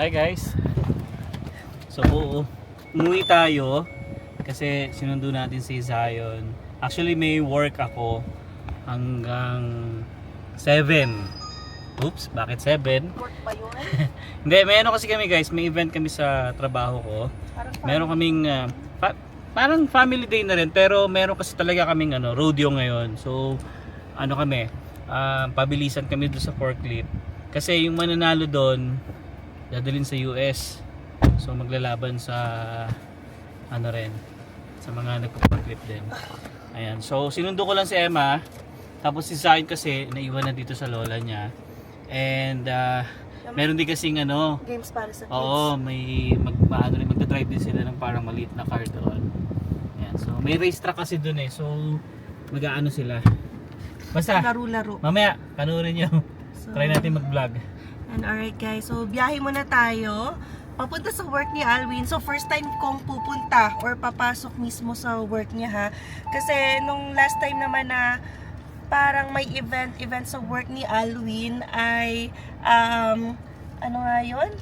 Hi guys. So umuwi tayo kasi sinundo natin si Zion. Actually may work ako hanggang 7. Oops, bakit 7? Work ba yun? Hindi, may ano kasi kami guys, may event kami sa trabaho ko. Meron kaming parang family day na rin, pero meron kasi talaga kaming rodeo ngayon. So ano kami, pabilisan kami doon sa forklift. Kasi yung mananalo doon dadalhin sa US. So maglalaban sa rin, sa mga nagpo-forklift din. Ayan. So sinundo ko lang si Emma. Tapos si Zion kasi naiwan na dito sa lola niya. And meron din kasing games para sa kids. oo, may magdadrive din sila ng parang maliit na car doon. Ayan. So may racetrack kasi doon eh. So mag-aano sila. Basta Laro-laro. mamaya panoorin niyo. So, Try natin mag-vlog. And alright guys, so biyahe muna tayo papunta sa work ni Alwin. So first time kong pupunta or papasok mismo sa work niya ha. Kasi nung last time naman na parang may event sa work ni Alwin ay ano nga yun?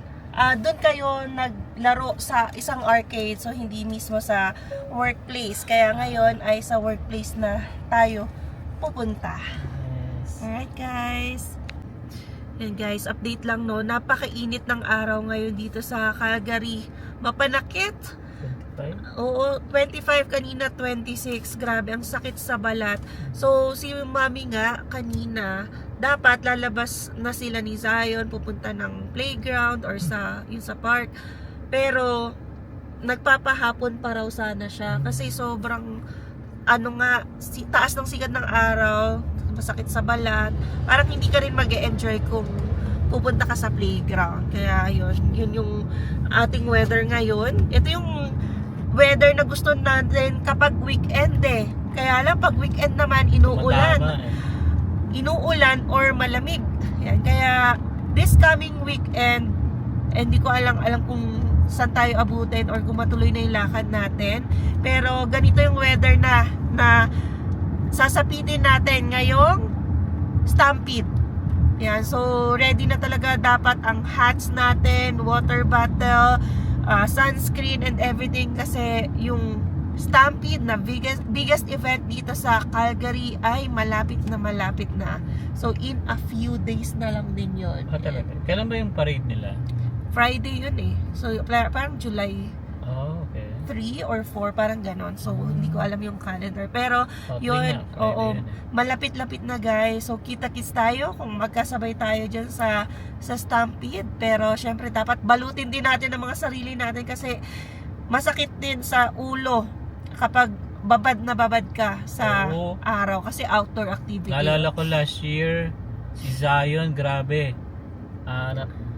Doon kayo naglaro sa isang arcade, so hindi mismo sa workplace. Kaya ngayon ay sa workplace na tayo pupunta. Yes. Alright guys. Yan guys, update lang no. Napakainit ng araw ngayon dito sa Calgary. Mapanakit. 25? Oo, 25 kanina, 26. Grabe, ang sakit sa balat. So, si mami nga kanina, dapat lalabas na sila ni Zion, pupunta ng playground or yun sa park. Pero, nagpapahapon pa raw sana siya. Kasi sobrang, taas ng sikat ng araw, masakit sa balat. Parang hindi ka rin mag-e-enjoy kung pupunta ka sa playground. Kaya yun yung ating weather ngayon. Ito yung weather na gusto natin kapag weekend eh. Kaya lang pag weekend naman inuulan. Matama, Inuulan or malamig. Yan. Kaya this coming weekend, hindi ko alam kung saan tayo abutin or kung matuloy na yung lakad natin. Pero ganito yung weather na sasapitin natin ngayong Stampede. Yan, so ready na talaga dapat ang hats natin, water bottle, sunscreen and everything kasi yung Stampede na biggest event dito sa Calgary ay malapit na. So in a few days na lang din yun. Talaga. Kailan ba yung parade nila? Friday yun eh. So parang July 3 or 4, parang ganon. So, hindi ko alam yung calendar. Pero, yun, malapit-lapit na guys. So, kita-kits tayo kung magkasabay tayo dyan sa Stampede. Pero, syempre, dapat balutin din natin ang mga sarili natin kasi masakit din sa ulo kapag babad ka sa araw. Kasi outdoor activity. Naalala ko last year, si Zion, grabe.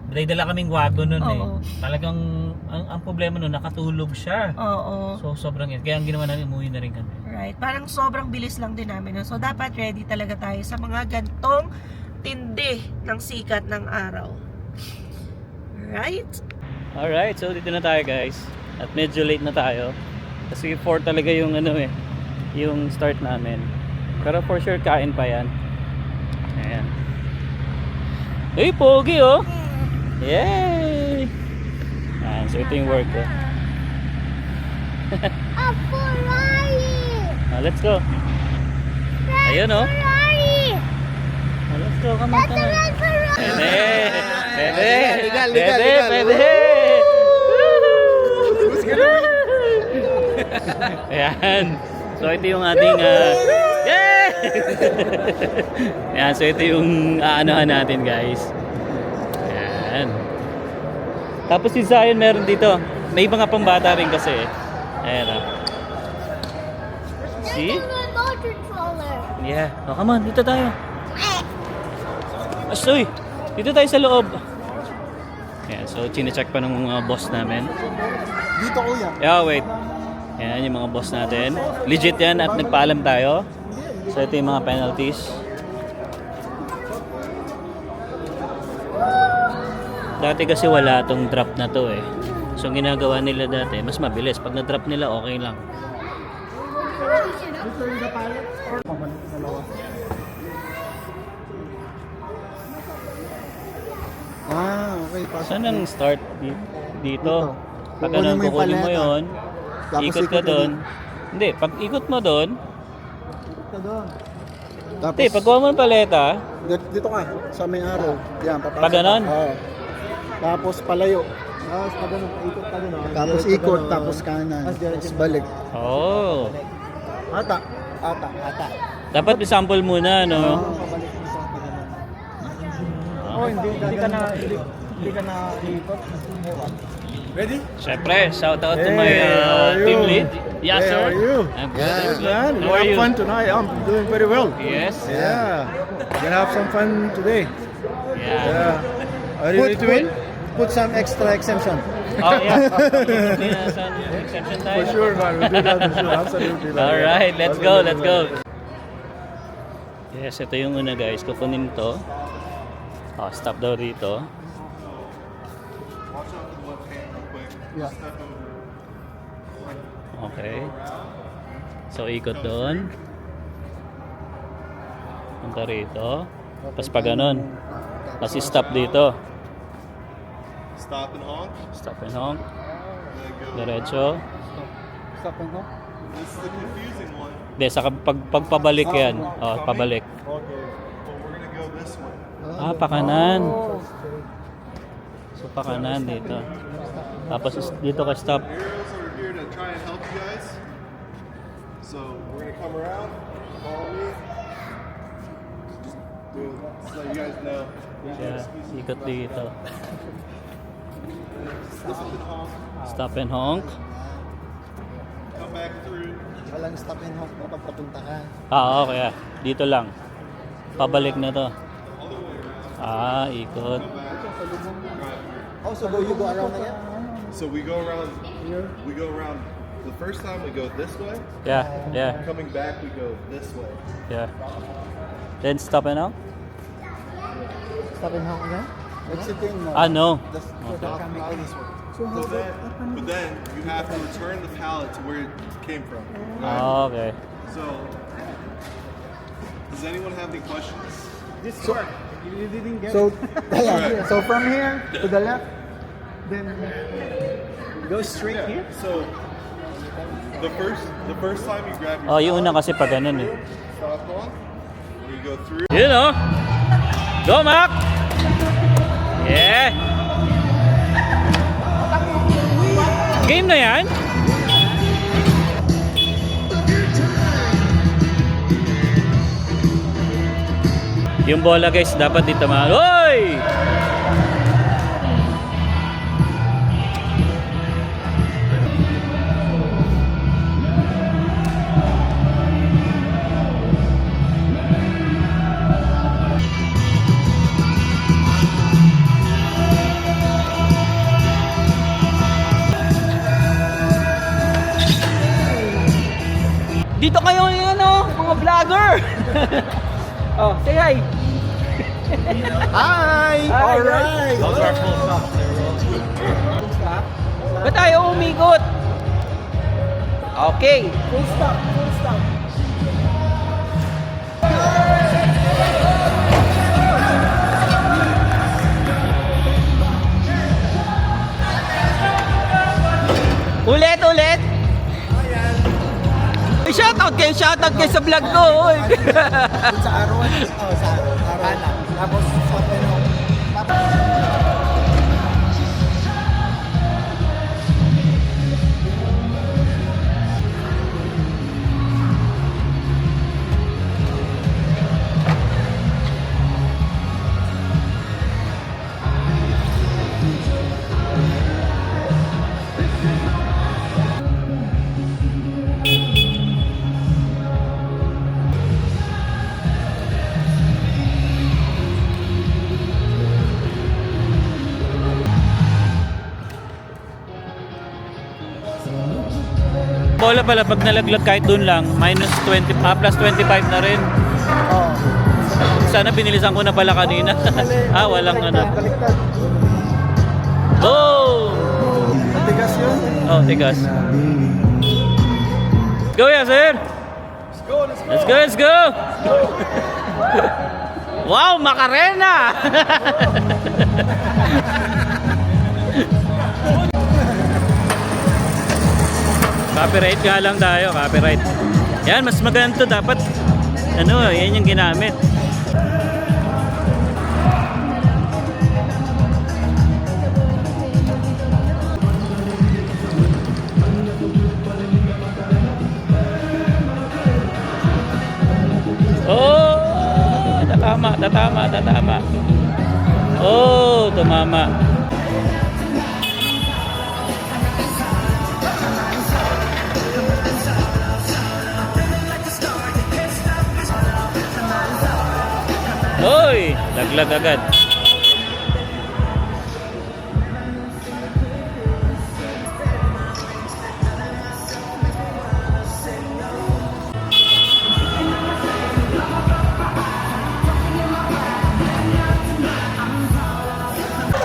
Dala kaming wagon nun eh. Talagang ang problema nun, nakatulog siya. Oo. So sobrang yun. Kaya ang ginawa namin, umuwi na rin kami. Right. Parang sobrang bilis lang din namin. So dapat ready talaga tayo sa mga gantong tindi ng sikat ng araw. Right? Alright, so dito na tayo guys. At medyo late na tayo. Kasi 4 talaga yung yung start namin. Pero for sure kain pa yan. Ayan. Hey, pogi oh! Yay! Ayan, so ito yung work ko. Let's go. Ayun oh. Let's go, come on. Pwede. Ayan. So ito yung ating yay! Ayan, so ito yung aanohan natin guys. Ayan. Tapos si Zion meron dito. May iba nga pang bata rin kasi. Ayan o. See? Yeah. Oh, come on. Dito tayo. Asoy! Dito tayo sa loob. Ayan. So, chinecheck pa ng mga boss namin. Dito kuya. Yeah, wait. Ayan yung mga boss natin. Legit yan at nagpaalam tayo. So, ito yung mga penalties. Dati kasi wala tong drop na to eh. So, ang ginagawa nila dati, mas mabilis. Pag na-drop nila, okay lang. Okay. Pasok. Saan ang start? Dito. Pag Kukunin ganun, mo yung kukunin mo paleta. yun. Tapos Ikot ka ikot ka doon. Hindi, pag ikot mo doon, Ito doon. Tapos, hindi, pag kuha mo ng paleta, dito ka, sa may arrow. Yan, papasok. Pag ganon? Oo. Tapos palayo. Tapos pag ganon, ikot ka ganon. Tapos ikot, tapos kanan. Tapos balik. oh. Ata. Dapat sample muna, no? Pabalik mo sa pag ganon. Hindi ka na ikot. Ready? Siyempre, shout out to my team lead. Yes, sir. How are you? I'm good. Yes, I'm good. man. How We are have you? fun tonight. I'm doing very well. Yes. Yeah. We're gonna have some fun today. Yeah. Yeah. Are you ready to win? Put some extra exemption. Oh, yeah. Some exception time. For sure, man. We'll do that for sure. Absolutely. man. All right, let's go, let's Absolutely, go. Yes, ito yung una guys. Kukunin to. Oh, stop daw dito. Yeah. Okay. So, ikot doon. Punta rito. Tapos pag ganun. Tapos stop dito. Stop and honk. Stop and honk. And then go. Diretso. Stop and go. This is the confusing one. Hindi, saka pagpabalik yan. Oh, pabalik. Okay. Well, we're gonna go this way. Ah, pakanan. So, pakanan dito. Tapos dito ka stop. Arrows are here to try and help you guys. So we're gonna come around. Follow me. Just do it so you guys know. Yeah, ikot dito. Stop and honk. Stop and honk. Come back through. Walang stop and hop kapag papunta ka. Ah, okay. Dito lang. Pabalik na to. Ah, ikot. Oh, so you go around again? So we go around. We go around. The first time we go this way. Yeah, yeah, Coming back we go this way. yeah. Then stop and honk? Stop and hop again? Exiting mo. Ah, no. Just Okay. not this one. So how But then you have to return the pallet to where it came from. Ah, okay. So does anyone have any questions? So, so from here to the left, then go straight here. So the first time you grab your Oh, yung una kasi pag ganun eh. stop on, you go through. Yun oh. Go, Mac! Yeah! Game na yan? Yung bola guys, dapat dito ma... Oy! Dito kayo yung ano, mga vlogger! Oh, say hi! Hi! Alright! Ba't tayo umikot? Okay. Full stop, full stop. Ulit, ulit! Shoutout kayo sa vlog ko! Oy. Dun sa arawan. Oh, sa arawan. Tapos stop and hop. Bola pala pag nalaglag kahit dun lang, minus 20, plus 25 na rin. Oh. Sana binilisan ko na pala kanina. Walang ano. Baliktad. Go! Matigas yun. Oh, tigas. Go, Yasser! Let's go, let's go! Wow, Macarena! Copyright nga lang tayo, copyright. Yan, mas maganda to. Dapat, ano, yan yung ginamit. Oh, tatama. Oh, tumama. Hoy, laglag agad.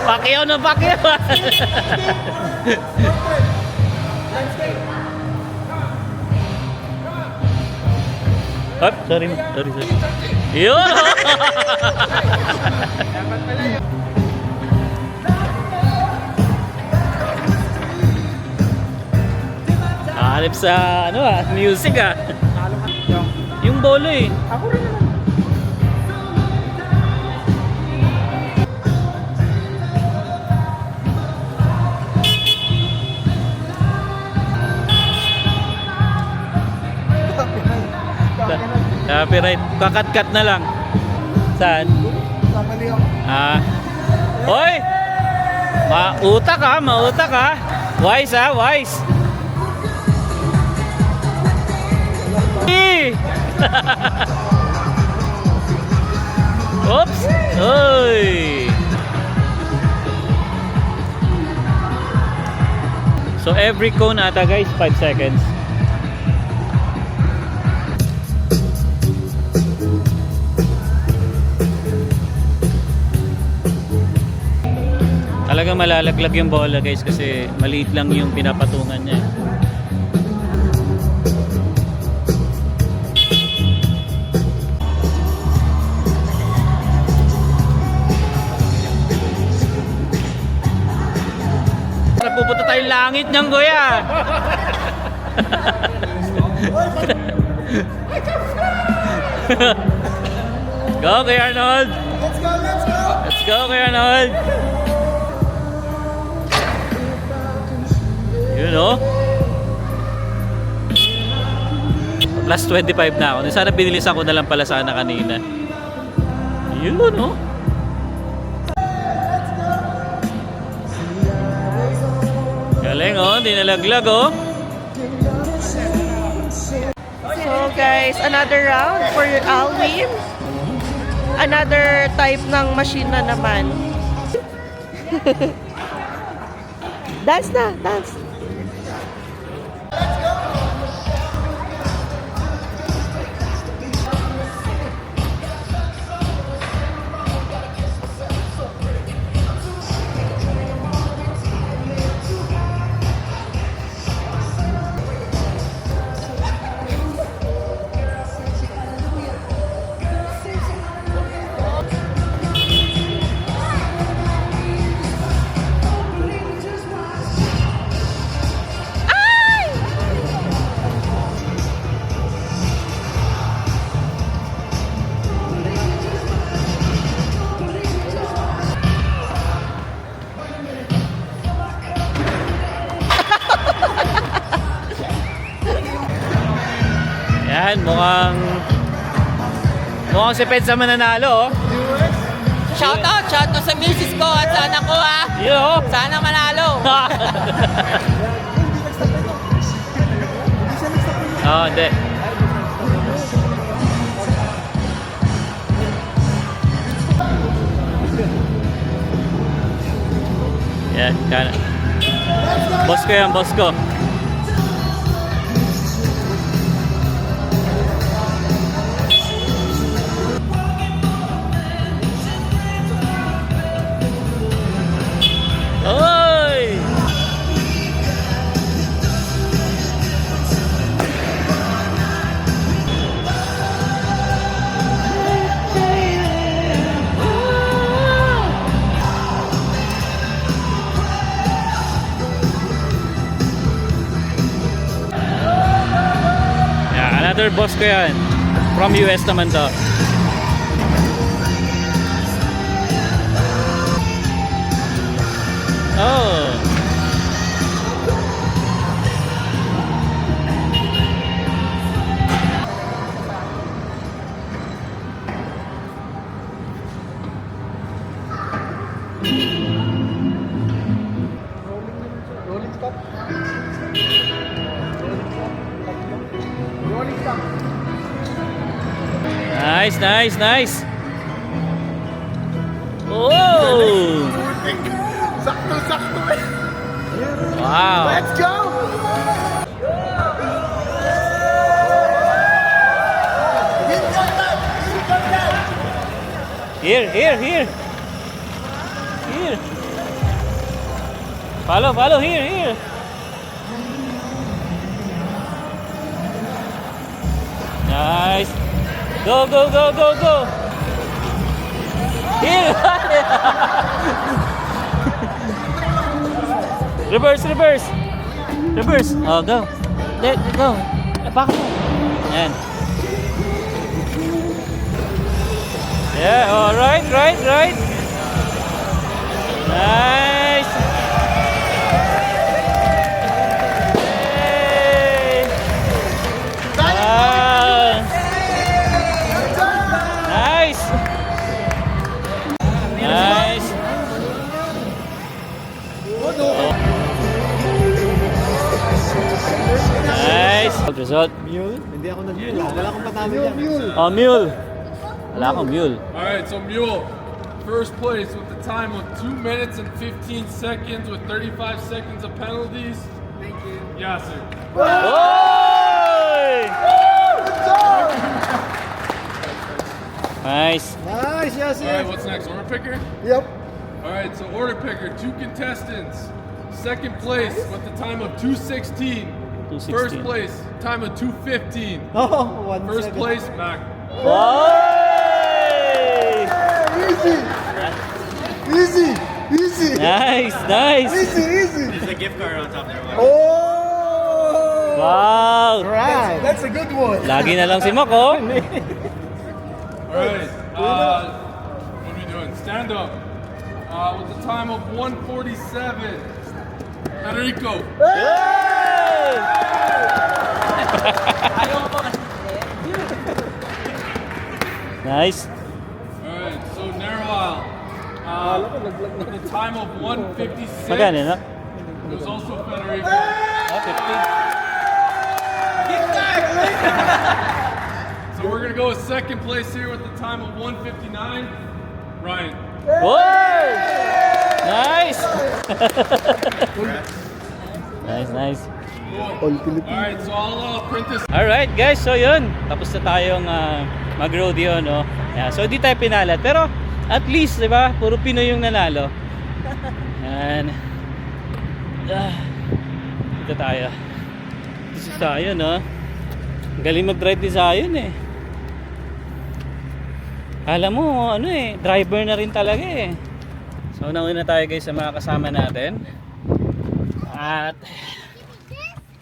Pacquiao na Pacquiao. Hop, sorry. Yun! Hanip sa ano music Yung bolo eh. Ako rin naman. Copyright. Kakat-kat na lang. Saan? Kamali ako. Hoy! Mautak ha. Wise wise. Oops! Hoy! So every cone ata guys, 5 seconds. Talagang malalaglag yung bola guys kasi maliit lang yung pinapatungan niya. Pupunta tayong langit niyang goya. Go kay Arnold. Let's go kay Arnold. Yun o. Plus 25 na ako. Sana binilisan ko na lang pala sana kanina. Yun o. Galing o. Di nalaglag o. So guys, another round for Alwin. Another type ng machine na naman. Dance na, dance. Yan, mukhang si Pedsa mananalo, oh. Shoutout sa misis ko at sa anak ko ha. Yun, oh. Sana manalo. Oh, hindi. Yan, kana. Boss ko yan, boss ko. Oy! Another boss ko yan. From US naman to. Oh. Rolling stop. Rolling stop. Nice, nice, nice. Oh! Sakto-sakto eh. Wow. Let's go! Here, here, here. Here. Follow, follow, here, here. Nice. Go, go, go, go, go. Here. Reverse, reverse. Reverse. Oh, go. Let go. Back mo. Yan. Yeah, all right, right, right. Nice. Hey. Ah. Nice. Nice. Nice. Result. Mule? Hindi ako nag-mule. Wala akong patalo dyan. Mule. Oh, mule. Wala akong mule. All right, so Mule, first place with the time of 2 minutes and 15 seconds with 35 seconds of penalties. Thank you. Yasser. Oy! Nice. Nice, yes, All right, yes. what's next? Order picker? Yep. All right, so order picker, 2 contestants. Second place with the time of 2:16. 2:16. First place, time of 2:15. Oh, 1 First second. place, Mac. Oy! Easy. Easy. Easy. Nice, nice. Easy, easy. There's a gift card on top there. Oh! Wow. Right. That's a good one. Lagi na lang si Mac, oh. All right, what are we doing? Stand up. With the time of 1:47. Federico. Hey! Nice. Alright, so Narwhal, with the time of 1:56. Magkano na? It was also Federico. Ah, 50. So we're gonna go with second place here with the time of 1:59. Ryan. Whoa! Nice! Nice, nice. All Philippines. Alright, so I'll print this. Alright guys, so yun. Tapos na tayong mag-rodeo, no? Yeah, so di tayo pinalat. Pero at least, di ba? Puro Pinoy yung nanalo. Yan. Dito tayo. Dito si Zion, no? Galing mag-drive ni Zion, eh. Alam mo, ano eh, driver na rin talaga eh. So nauna tayo guys sa mga kasama natin. At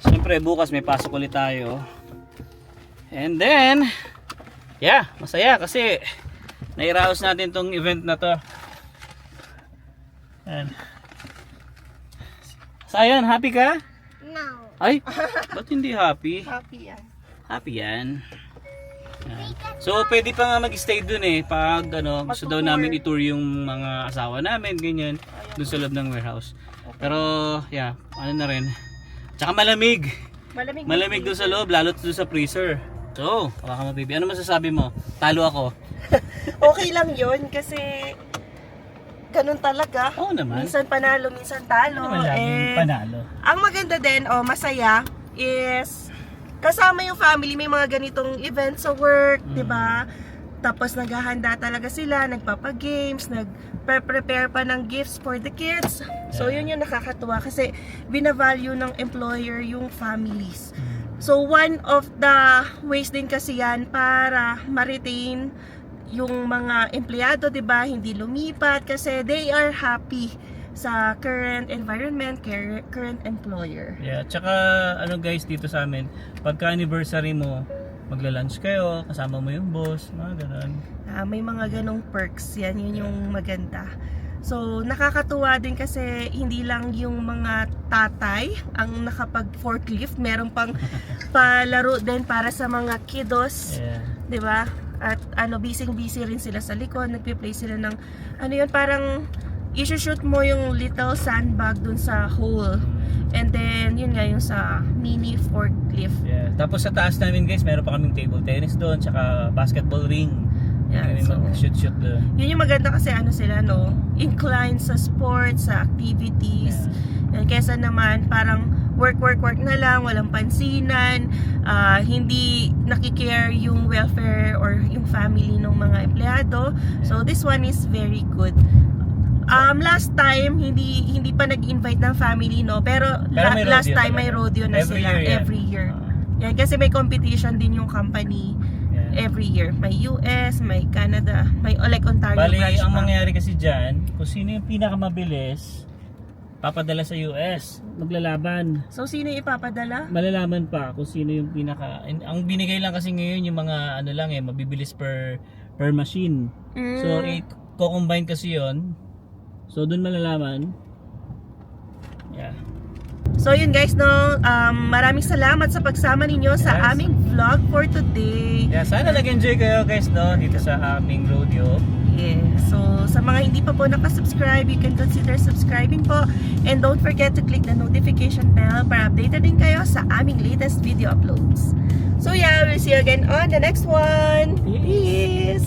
siyempre bukas may pasok ulit tayo. And then yeah, masaya kasi nairaos natin tong event na to. Yan. Zion, happy ka? No. Ay, ba't hindi happy? Happy yan. Happy yan. Yan. So pwede pa nga mag-stay dun eh pag ano, gusto daw namin i-tour yung mga asawa namin, ganyan, dun sa loob ng warehouse. Pero yeah, ano na rin. Tsaka malamig. Malamig dun sa loob, lalo dun sa freezer. So, baka mabibi. Ano masasabi mo? Talo ako. Okay lang yun kasi ganun talaga. Oo naman. Minsan panalo, minsan talo. Ano naman laging panalo? Ang maganda din, masaya, is kasama yung family, may mga ganitong events sa work, di ba? Tapos naghahanda talaga sila, nagpapa-games, nagpe-prepare pa ng gifts for the kids. So yun yung nakakatuwa kasi binavalue ng employer yung families. So one of the ways din kasi yan para ma-retain yung mga empleyado, 'di ba? Hindi lumipat kasi they are happy sa current environment, current employer. Yeah, tsaka ano guys dito sa amin, pagka anniversary mo, magla-lunch kayo, kasama mo yung boss, mga ganun. May mga ganong perks yan, yun yung maganda. So nakakatuwa din kasi hindi lang yung mga tatay ang nakapag forklift, meron pang palaro din para sa mga kiddos, Yeah. 'di ba? At busy rin sila sa likod, nagpe-play sila ng yun, parang i-shoot mo yung little sandbag dun sa hole. And then yun nga yung sa mini forklift. Yeah. Tapos sa taas namin guys, meron pa kaming table tennis doon, tsaka basketball ring. Yeah, Kami so mag-shoot doon. yun yung maganda kasi sila inclined sa sports, sa activities. Yan, kesa naman parang work na lang, walang pansinan, hindi nakikare yung welfare or yung family ng mga empleyado. So this one is very good. Last time hindi pa nag-invite ng family, no, pero may last rodeo time talaga. may rodeo na Every sila year yan. every year. Yan, kasi may competition din yung company every year. May US, may Canada, may like Ontario Bali, branch ang pa. mangyayari kasi dyan, kung sino yung pinakamabilis, papadala sa US, maglalaban. So sino yung ipapadala? Malalaman pa kung sino yung pinaka... Ang binigay lang kasi ngayon yung mga mabibilis per machine. So, i-combine kasi yon. So, dun malalaman. Yeah. So yun guys, maraming salamat sa pagsama ninyo sa Yes. aming vlog for today. Yeah, sana nag-enjoy kayo guys, no, dito sa aming rodeo. Yeah. So sa mga hindi pa po nakasubscribe, you can consider subscribing po. And don't forget to click the notification bell para updated din kayo sa aming latest video uploads. So yeah, we'll see you again on the next one. Peace!